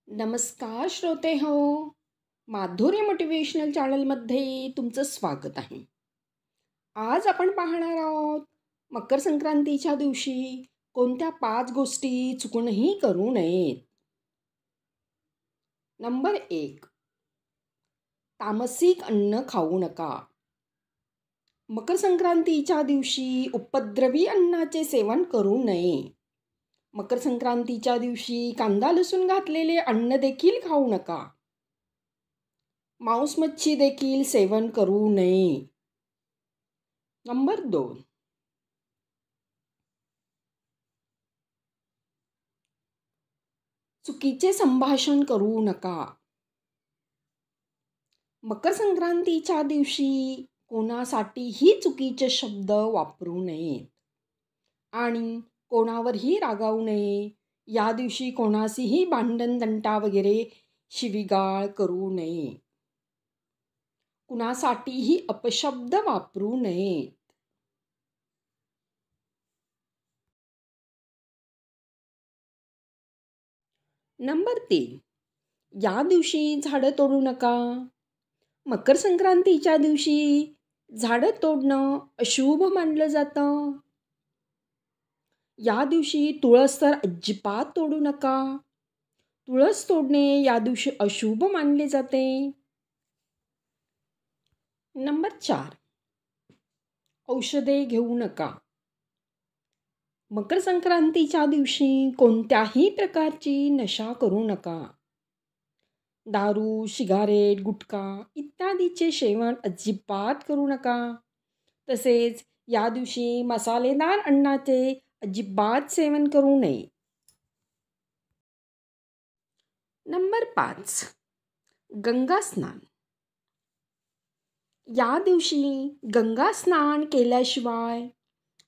नमस्कार श्रोते हो. माधुर्य मोटिवेशनल चॅनलमध्ये तुमचं स्वागत आहे. आज आपण पाहणार आहोत मकर संक्रांतीच्या दिवशी कोणत्या 5 गोष्टी चुकूनही करू नयेत. नंबर 1, तामसिक अन्न खाऊ नका. मकर संक्रांतीच्या दिवशी उपद्रवी अन्नाचे सेवन करू नये. मकर संक्रांतीच्या दिवशी कांदा लसूण घातलेले अन्न देखील खाऊ नका. मांस मच्छी देखील सेवन करू नये. नंबर 2, चुकीचे संभाषण करू नका. मकर संक्रांतीच्या दिवशी कोणासाठीही चुकीचे शब्द वापरू नयेत आणि कोणावरही रागावू नये. या दिवशी कोणाशीही भांडण तंटा वगैरे शिवीगाळ करू नये. कुणासाठीही अपशब्द वापरू नयेत. नंबर 3, या दिवशी झाडं तोडू नका. मकर संक्रांतीच्या दिवशी झाडं तोडणं अशुभ मानलं जातं. या दिवशी तुळस तर अजिबात तोडू नका. तुळस तोडणे या दिवशी अशुभ मानले जाते. नंबर 4, औषधे घेऊ नका. मकर संक्रांतीच्या दिवशी कोणत्याही प्रकारची नशा करू नका. दारू, सिगारेट, गुटखा इत्यादीचे सेवन अजिबात करू नका. तसेच या दिवशी मसालेदार अन्नाचे अजिबात सेवन करू नये. नंबर 5, गंगा स्नान. या दिवशी गंगा स्नान केल्याशिवाय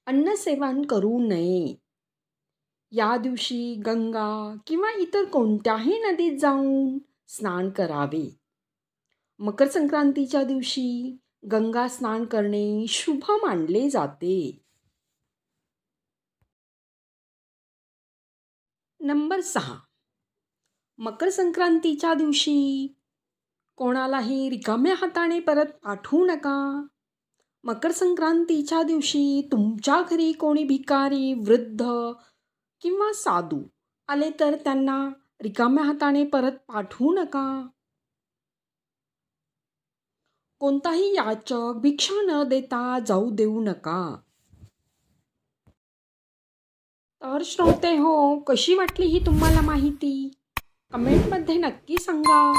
अन्न सेवन करू नये. या दिवशी गंगा किंवा इतर कोणत्याही नदीत जाऊन स्नान करावे. मकर संक्रांतीच्या दिवशी गंगा स्नान करणे शुभ मानले जाते. नंबर 6, मकर संक्रांतीच्या दिवशी कोणालाही रिकाम्या हाताने परत पाठवू नका. मकर संक्रांतीच्या दिवशी तुमच्या घरी कोणी भिकारी, वृद्ध किंवा साधू आले तर त्यांना रिकाम्या हाताने परत पाठवू नका. कोणताही याचक भिक्षा न देता जाऊ देऊ नका. तर श्रोते हो, कशी वाटली ही तुम्हाला माहिती? कमेंटमध्ये नक्की सांगा.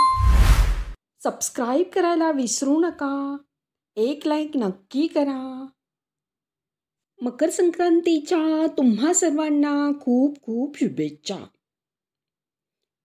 सबस्क्राईब करायला विसरू नका. एक लाईक नक्की करा. मकर संक्रांतीच्या तुम्हा सर्वांना खूप खूप शुभेच्छा.